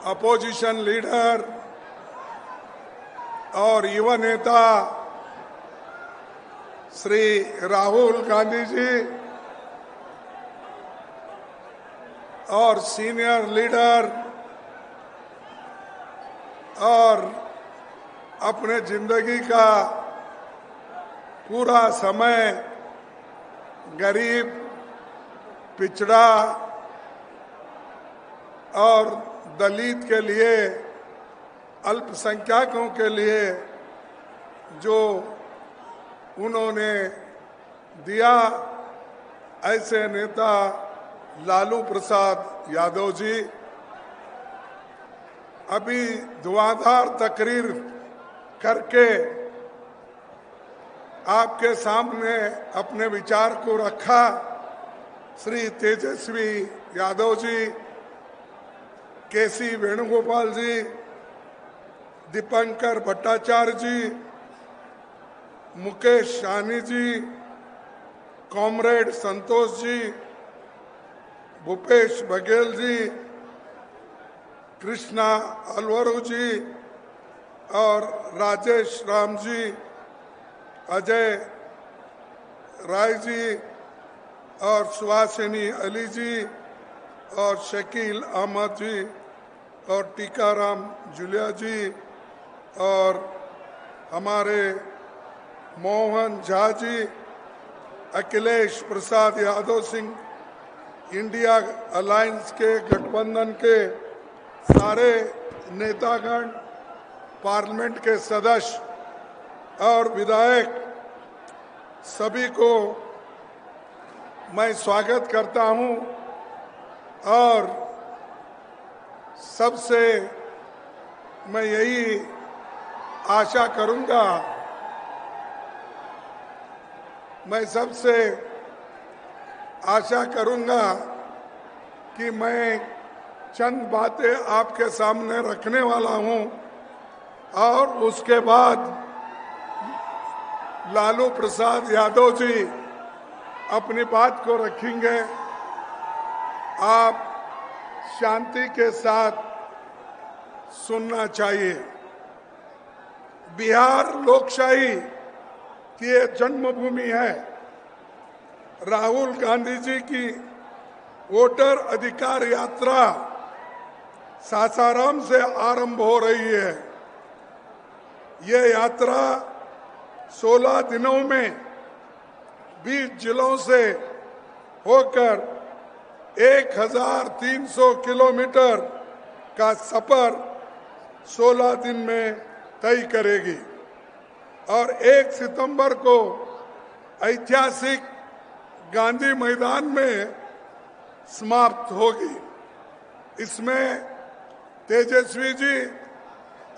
Opposition leader और युवा नेता श्री राहुल गांधी जी और सीनियर लीडर और अपने जिंदगी का पूरा समय गरीब, पिछड़ा और दलित के लिए, अल्पसंख्यकों के लिए जो उन्होंने दिया, ऐसे नेता लालू प्रसाद यादव जी अभी धुआंधार तकरीर करके आपके सामने अपने विचार को रखा। श्री तेजस्वी यादव जी, केसी वेणुगोपाल जी, दीपंकर भट्टाचार्य जी, मुकेश सहनी जी, कॉमरेड संतोष जी, भूपेश बघेल जी, कृष्णा अलवरू जी और राजेश राम जी, अजय राय जी और सुहासिनी अली जी और शकील अहमद जी और टीकाराम जुलिया जी और हमारे मोहन झा जी, अखिलेश प्रसाद यादव सिंह, इंडिया अलायंस के गठबंधन के सारे नेतागण, पार्लियामेंट के सदस्य और विधायक, सभी को मैं स्वागत करता हूं और सबसे मैं यही आशा करूंगा, मैं सबसे आशा करूंगा कि मैं चंद बातें आपके सामने रखने वाला हूं और उसके बाद लालू प्रसाद यादव जी अपनी बात को रखेंगे। आप शांति के साथ सुनना चाहिए। बिहार लोकशाही की ये जन्मभूमि है। राहुल गांधी जी की वोटर अधिकार यात्रा सासाराम से आरंभ हो रही है। ये यात्रा 16 दिनों में 20 जिलों से होकर 1300 किलोमीटर का सफर 16 दिन में तय करेगी और 1 सितंबर को ऐतिहासिक गांधी मैदान में समाप्त होगी। इसमें तेजस्वी जी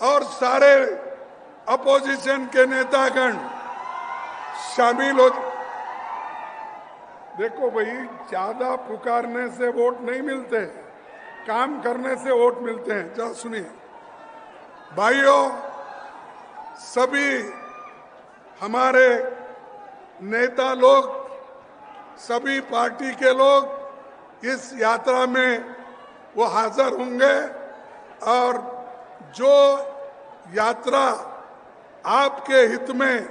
और सारे अपोजिशन के नेतागण शामिल हो। देखो भाई, ज्यादा पुकारने से वोट नहीं मिलते, काम करने से वोट मिलते हैं। जरा सुनिए भाइयों, सभी हमारे नेता लोग, सभी पार्टी के लोग इस यात्रा में वो हाजिर होंगे और जो यात्रा आपके हित में,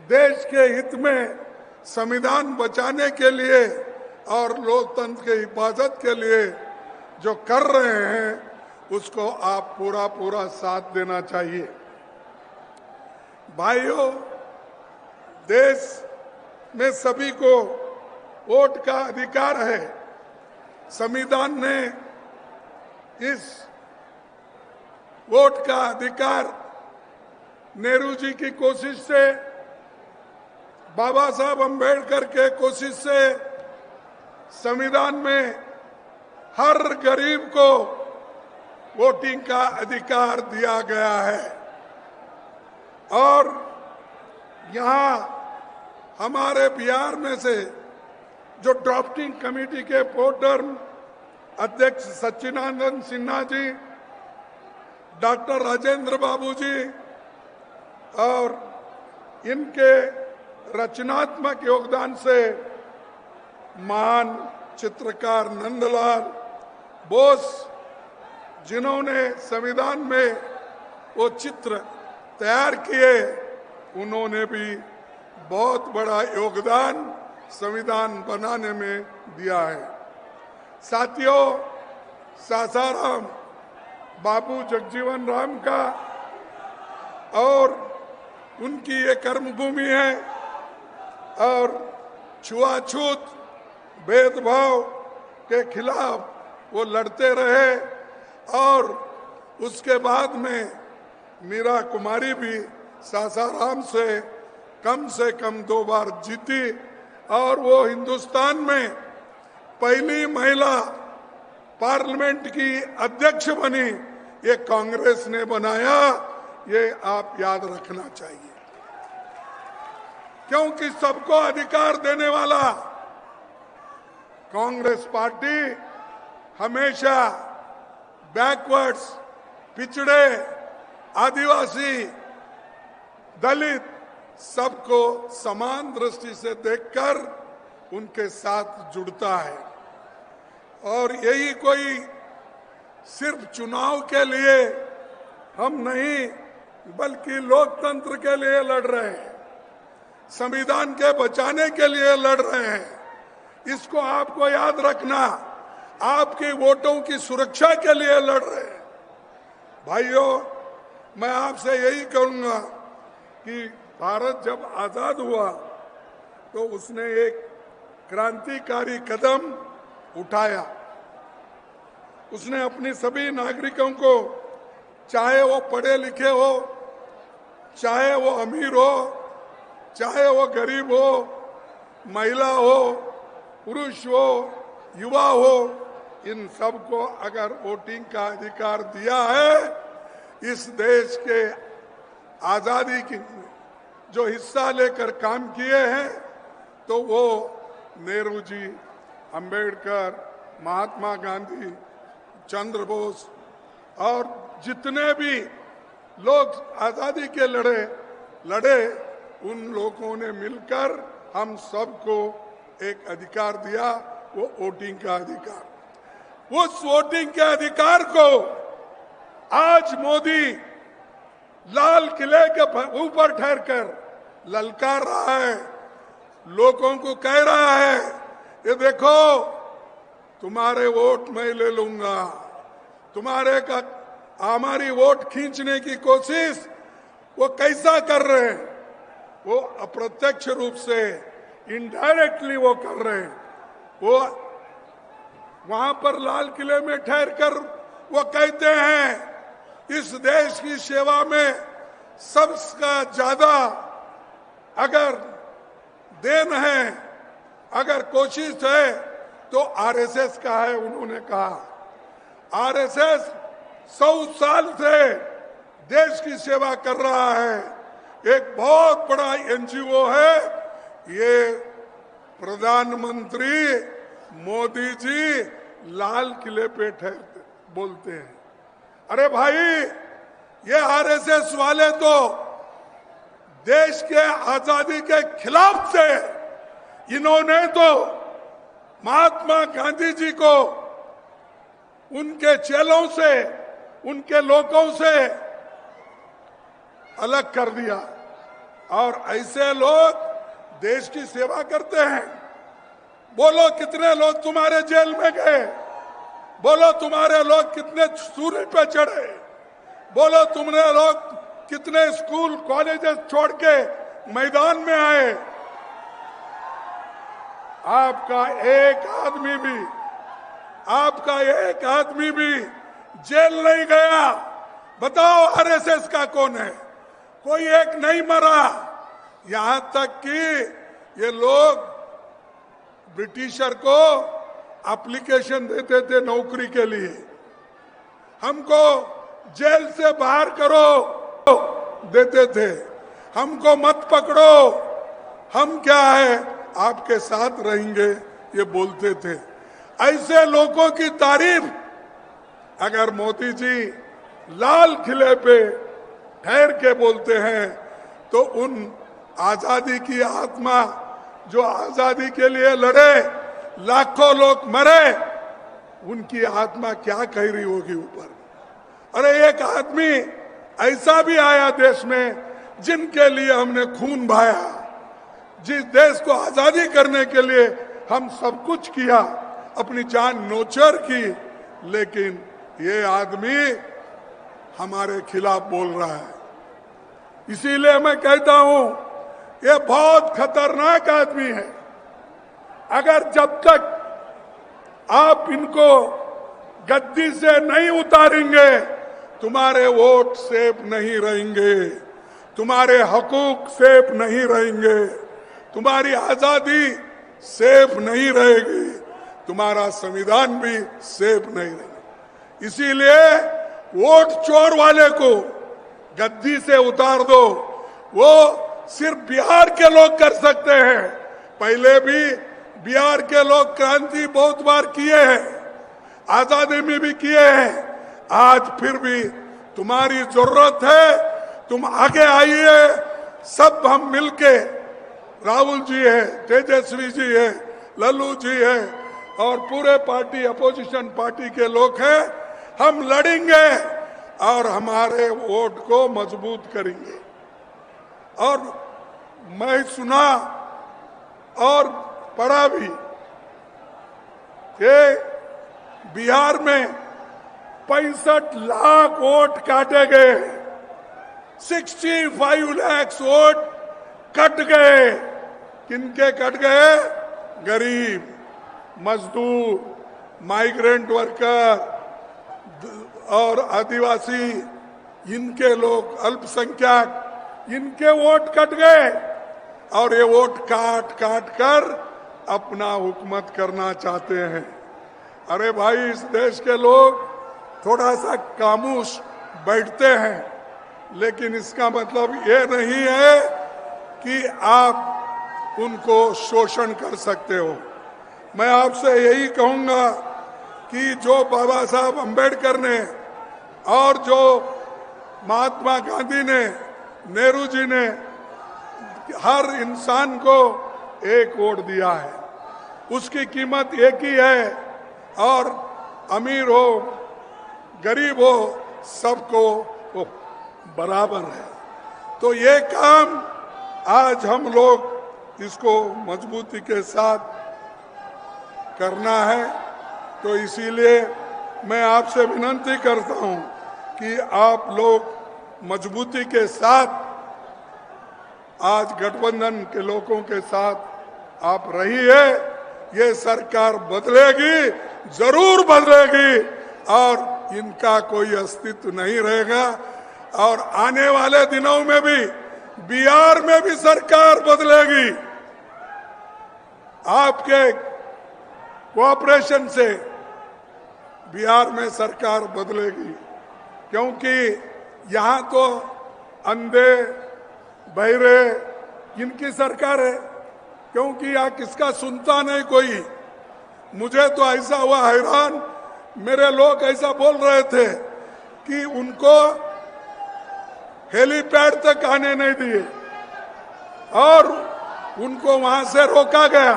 देश के हित में, संविधान बचाने के लिए और लोकतंत्र की हिफाजत के लिए जो कर रहे हैं, उसको आप पूरा साथ देना चाहिए। भाइयों, देश में सभी को वोट का अधिकार है। संविधान ने इस वोट का अधिकार नेहरू जी की कोशिश से, बाबा साहब अम्बेडकर के कोशिश से संविधान में हर गरीब को वोटिंग का अधिकार दिया गया है। और यहाँ हमारे बिहार में से जो ड्राफ्टिंग कमेटी के प्रोटर्म अध्यक्ष सच्चिदानंद सिन्हा जी, डॉक्टर राजेंद्र बाबू जी और इनके रचनात्मक योगदान से महान चित्रकार नंदलाल बोस जिन्होंने संविधान में वो चित्र तैयार किए, उन्होंने भी बहुत बड़ा योगदान संविधान बनाने में दिया है। साथियों, सासाराम बाबू जगजीवन राम का और उनकी ये कर्मभूमि है और छुआछूत भेदभाव के खिलाफ वो लड़ते रहे और उसके बाद में मीरा कुमारी भी सासाराम से कम 2 बार जीती और वो हिंदुस्तान में पहली महिला पार्लियामेंट की अध्यक्ष बनी। ये कांग्रेस ने बनाया, ये आप याद रखना चाहिए, क्योंकि सबको अधिकार देने वाला कांग्रेस पार्टी हमेशा बैकवर्ड्स, पिछड़े, आदिवासी, दलित सबको समान दृष्टि से देखकर उनके साथ जुड़ता है। और यही कोई सिर्फ चुनाव के लिए हम नहीं, बल्कि लोकतंत्र के लिए लड़ रहे हैं, संविधान के बचाने के लिए लड़ रहे हैं। इसको आपको याद रखना, आपके वोटों की सुरक्षा के लिए लड़ रहे हैं। भाइयों, मैं आपसे यही कहूंगा कि भारत जब आजाद हुआ तो उसने एक क्रांतिकारी कदम उठाया। उसने अपने सभी नागरिकों को, चाहे वो पढ़े लिखे हो, चाहे वो अमीर हो, चाहे वो गरीब हो, महिला हो, पुरुष हो, युवा हो, इन सबको अगर वोटिंग का अधिकार दिया है, इस देश के आजादी की जो हिस्सा लेकर काम किए हैं, तो वो नेहरू जी, अंबेडकर, महात्मा गांधी, चंद्र बोस और जितने भी लोग आजादी के लड़े, उन लोगों ने मिलकर हम सबको एक अधिकार दिया, वो वोटिंग का अधिकार। उस वोटिंग के अधिकार को आज मोदी लाल किले के ऊपर ठहरकर ललकार रहा है, लोगों को कह रहा है, ये देखो तुम्हारे वोट मैं ले लूंगा। हमारी वोट खींचने की कोशिश वो कैसा कर रहे हैं? वो अप्रत्यक्ष रूप से, इनडायरेक्टली वो कर रहे हैं। वो वहां पर लाल किले में ठहर कर वो कहते हैं इस देश की सेवा में सबसे ज्यादा अगर देन है, अगर कोशिश है तो आरएसएस का है। उन्होंने कहा आरएसएस 100 साल से देश की सेवा कर रहा है, एक बहुत बड़ा एनजीओ है। ये प्रधानमंत्री मोदी जी लाल किले पे ठहरते बोलते हैं। अरे भाई, ये आरएसएस वाले तो देश के आजादी के खिलाफ थे। इन्होंने तो महात्मा गांधी जी को उनके चेलों से, उनके लोगों से अलग कर दिया। और ऐसे लोग देश की सेवा करते हैं। बोलो कितने लोग तुम्हारे जेल में गए, बोलो तुम्हारे लोग कितने सूर्य पे चढ़े, बोलो तुमने लोग कितने स्कूल कॉलेजेस छोड़ के मैदान में आए। आपका एक आदमी भी जेल नहीं गया। बताओ आरएसएस का कौन है? कोई एक नहीं मरा। यहां तक कि ये लोग ब्रिटिशर को एप्लीकेशन देते थे नौकरी के लिए, हमको जेल से बाहर करो देते थे, हमको मत पकड़ो, हम क्या है आपके साथ रहेंगे, ये बोलते थे। ऐसे लोगों की तारीफ अगर मोदी जी लाल किले पे ठहर के बोलते हैं तो उन आजादी की आत्मा जो आजादी के लिए लड़े, लाखों लोग मरे, उनकी आत्मा क्या कह रही होगी ऊपर। अरे एक आदमी ऐसा भी आया देश में जिनके लिए हमने खून बहाया, जिस देश को आजादी करने के लिए हम सब कुछ किया, अपनी जान नोचर की, लेकिन ये आदमी हमारे खिलाफ बोल रहा है। इसीलिए मैं कहता हूं ये बहुत खतरनाक आदमी है। अगर जब तक आप इनको गद्दी से नहीं उतारेंगे, तुम्हारे वोट सेफ नहीं रहेंगे, तुम्हारे हकूक सेफ नहीं रहेंगे, तुम्हारी आजादी सेफ नहीं रहेगी, तुम्हारा संविधान भी सेफ नहीं रहेगा। इसीलिए वोट चोर वाले को गद्दी से उतार दो। वो सिर्फ बिहार के लोग कर सकते हैं। पहले भी बिहार के लोग क्रांति बहुत बार किए हैं, आजादी में भी किए हैं। आज फिर भी तुम्हारी जरूरत है, तुम आगे आइए, सब हम मिलके, राहुल जी है, तेजस्वी जी है, लल्लू जी है और पूरे पार्टी अपोजिशन पार्टी के लोग हैं, हम लड़ेंगे और हमारे वोट को मजबूत करेंगे। और मैं सुना और पढ़ा भी कि बिहार में 65 लाख वोट काटे गए, 65 लाख वोट कट गए। किनके कट गए? गरीब, मजदूर, माइग्रेंट वर्कर और आदिवासी, इनके लोग, अल्पसंख्यक, इनके वोट कट गए और ये वोट काट काट कर अपना हुकूमत करना चाहते हैं। अरे भाई, इस देश के लोग थोड़ा सा खामोश बैठते हैं, लेकिन इसका मतलब ये नहीं है कि आप उनको शोषण कर सकते हो। मैं आपसे यही कहूंगा कि जो बाबा साहब अंबेडकर ने और जो महात्मा गांधी ने, नेहरू जी ने हर इंसान को एक वोट दिया है, उसकी कीमत एक ही है और अमीर हो गरीब हो सबको वो बराबर है। तो ये काम आज हम लोग इसको मजबूती के साथ करना है। तो इसीलिए मैं आपसे विनती करता हूं कि आप लोग मजबूती के साथ आज गठबंधन के लोगों के साथ आप रहिए। ये सरकार बदलेगी, जरूर बदलेगी और इनका कोई अस्तित्व नहीं रहेगा। और आने वाले दिनों में भी बिहार में भी सरकार बदलेगी। आपके कोऑपरेशन से बिहार में सरकार बदलेगी, क्योंकि यहाँ तो अंधे बहरे इनकी सरकार है, क्योंकि यहाँ किसका सुनता नहीं कोई। मुझे तो ऐसा हुआ हैरान, मेरे लोग ऐसा बोल रहे थे कि उनको हेलीपैड तक आने नहीं दिए और उनको वहां से रोका गया।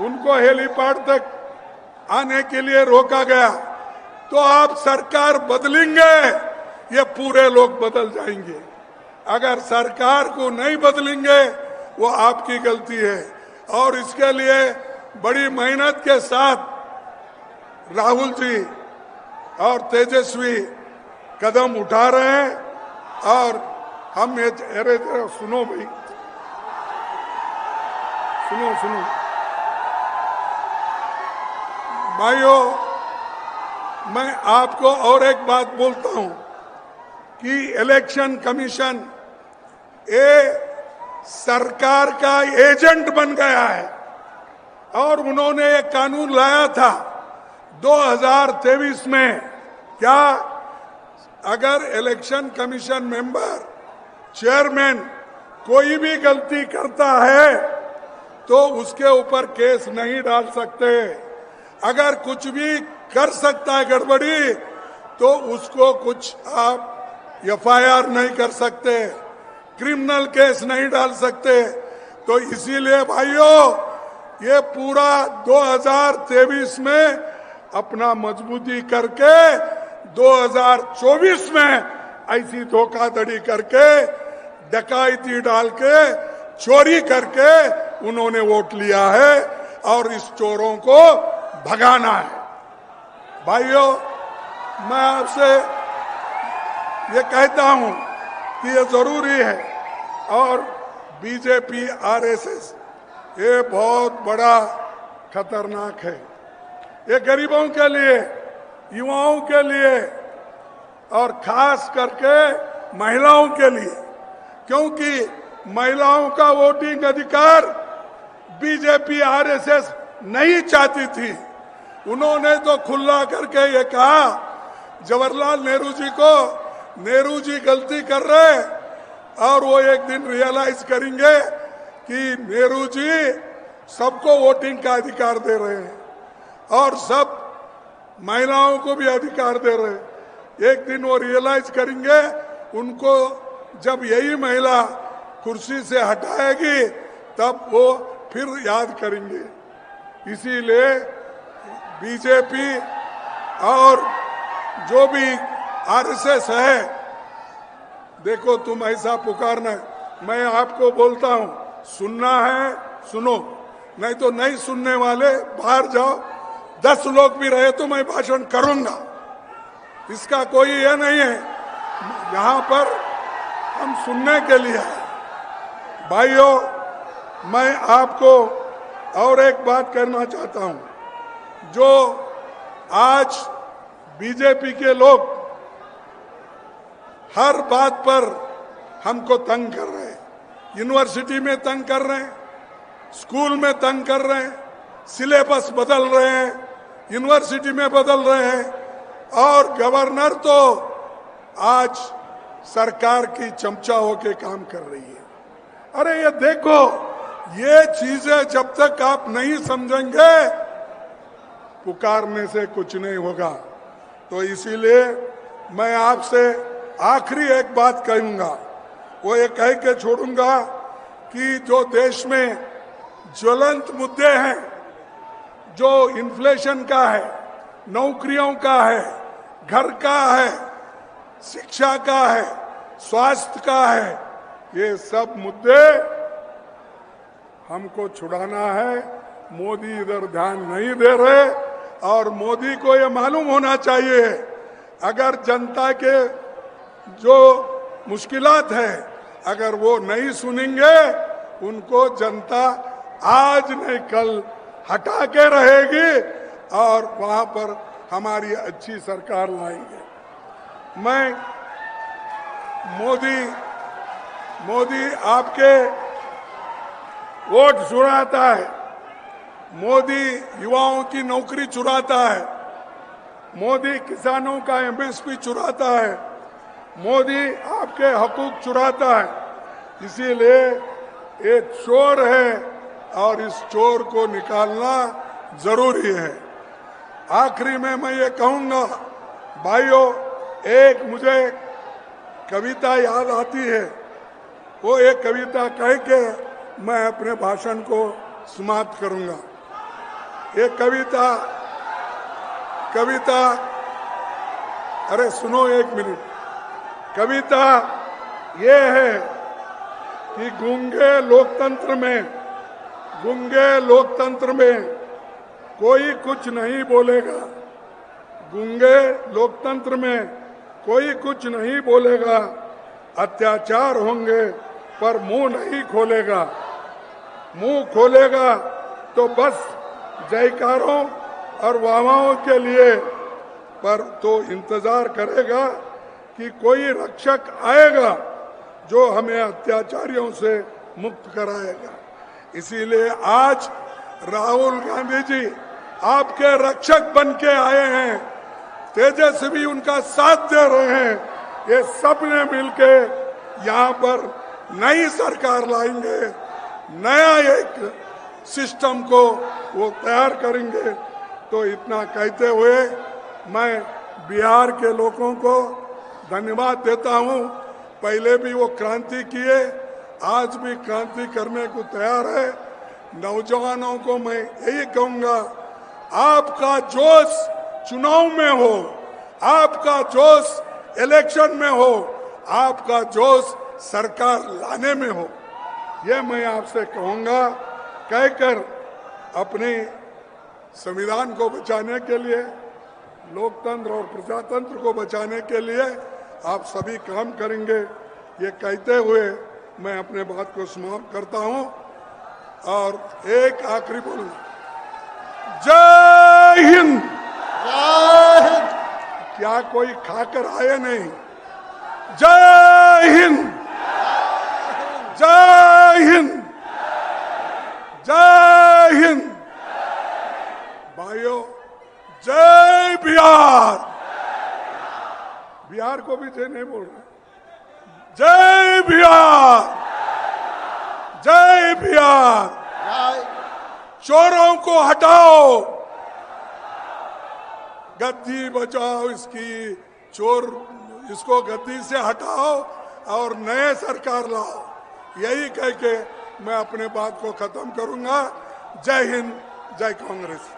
उनको हेलीपैड तक आने के लिए रोका गया। तो आप सरकार बदलेंगे, ये पूरे लोग बदल जाएंगे। अगर सरकार को नहीं बदलेंगे वो आपकी गलती है। और इसके लिए बड़ी मेहनत के साथ राहुल जी और तेजस्वी कदम उठा रहे हैं। और हम ये अरे सुनो भाई, सुनो भाइयों, मैं आपको और एक बात बोलता हूं कि इलेक्शन कमीशन ये सरकार का एजेंट बन गया है। और उन्होंने एक कानून लाया था 2023 में, क्या अगर इलेक्शन कमीशन मेंबर, चेयरमैन कोई भी गलती करता है तो उसके ऊपर केस नहीं डाल सकते। अगर कुछ भी कर सकता है गड़बड़ी तो उसको कुछ आप एफआईआर नहीं कर सकते, क्रिमिनल केस नहीं डाल सकते। तो इसीलिए भाइयों ये पूरा 2023 में अपना मजबूती करके 2024 में ऐसी धोखाधड़ी करके डकैती डाल के चोरी करके उन्होंने वोट लिया है और इस चोरों को भगाना है। भाइयों मैं आपसे ये कहता हूं कि ये जरूरी है और बीजेपी आरएसएस ये बहुत बड़ा खतरनाक है। ये गरीबों के लिए, युवाओं के लिए और खास करके महिलाओं के लिए, क्योंकि महिलाओं का वोटिंग अधिकार बीजेपी आरएसएस नहीं चाहती थी। उन्होंने तो खुला करके ये कहा जवाहरलाल नेहरू जी को, नेहरू जी गलती कर रहे और वो एक दिन रियलाइज करेंगे कि नेहरू जी सबको वोटिंग का अधिकार दे रहे हैं और सब महिलाओं को भी अधिकार दे रहे हैं। एक दिन वो रियलाइज करेंगे, उनको जब यही महिला कुर्सी से हटाएगी तब वो फिर याद करेंगे। इसीलिए बीजेपी और जो भी आरएसएस है, देखो तुम ऐसा पुकारना, मैं आपको बोलता हूं सुनना है सुनो, नहीं तो नहीं सुनने वाले बाहर जाओ। 10 लोग भी रहे तो मैं भाषण करूंगा, इसका कोई ये नहीं है। यहाँ पर हम सुनने के लिए हैं। भाइयों मैं आपको और एक बात कहना चाहता हूं, जो आज बीजेपी के लोग हर बात पर हमको तंग कर रहे हैं, यूनिवर्सिटी में तंग कर रहे हैं, स्कूल में तंग कर रहे हैं, सिलेबस बदल रहे हैं, यूनिवर्सिटी में बदल रहे हैं और गवर्नर तो आज सरकार की चमचा होके काम कर रही है। अरे ये देखो, ये चीजें जब तक आप नहीं समझेंगे पुकारने से कुछ नहीं होगा। तो इसीलिए मैं आपसे आखिरी एक बात कहूंगा, वो ये कह के छोड़ूंगा कि जो देश में ज्वलंत मुद्दे हैं, जो इन्फ्लेशन का है, नौकरियों का है, घर का है, शिक्षा का है, स्वास्थ्य का है, ये सब मुद्दे हमको छुड़ाना है। मोदी इधर ध्यान नहीं दे रहे और मोदी को ये मालूम होना चाहिए, अगर जनता के जो मुश्किलात है अगर वो नहीं सुनेंगे, उनको जनता आज नहीं कल हटा के रहेगी और वहां पर हमारी अच्छी सरकार लाएंगे। मैं मोदी आपके वोट चुराता है, मोदी युवाओं की नौकरी चुराता है, मोदी किसानों का एमएसपी चुराता है, मोदी आपके हकूक चुराता है। इसीलिए ये चोर है और इस चोर को निकालना जरूरी है। आखिरी में मैं ये कहूंगा भाइयों, एक मुझे कविता याद आती है, वो एक कविता कह के मैं अपने भाषण को समाप्त करूंगा। ये कविता अरे सुनो एक मिनट, कविता ये है कि गूंगे लोकतंत्र में कोई कुछ नहीं बोलेगा, गूंगे लोकतंत्र में कोई कुछ नहीं बोलेगा, अत्याचार होंगे पर मुंह नहीं खोलेगा, मुंह खोलेगा तो बस जयकारों और वाहवाहों के लिए, पर तो इंतजार करेगा कि कोई रक्षक आएगा जो हमें अत्याचारियों से मुक्त कराएगा। इसीलिए आज राहुल गांधी जी आपके रक्षक बन के आए हैं, तेजस्वी उनका साथ दे रहे हैं। ये सब ने मिलके यहाँ पर नई सरकार लाएंगे, नया एक सिस्टम को वो तैयार करेंगे। तो इतना कहते हुए मैं बिहार के लोगों को धन्यवाद देता हूँ। पहले भी वो क्रांति किए, आज भी क्रांति करने को तैयार है। नौजवानों को मैं यही कहूंगा, आपका जोश चुनाव में हो, आपका जोश इलेक्शन में हो, आपका जोश सरकार लाने में हो, यह मैं आपसे कहूंगा। कहकर अपने संविधान को बचाने के लिए, लोकतंत्र और प्रजातंत्र को बचाने के लिए आप सभी काम करेंगे, ये कहते हुए मैं अपने बात को समाप्त करता हूं और एक आखिरी बोलूंगा, जय हिंद। जय हिंद। क्या कोई खाकर आए नहीं? जय हिंद, जय हिंद, जय हिंद। भाइयों, जय बिहार। बिहार को भी जय नहीं बोल रहे। जय बिहार, जय बिहार। जय। चोरों को हटाओ, गद्दी बचाओ, इसकी चोर इसको गद्दी से हटाओ और नए सरकार लाओ। यही कह के मैं अपने बात को खत्म करूंगा। जय हिंद, जय कांग्रेस।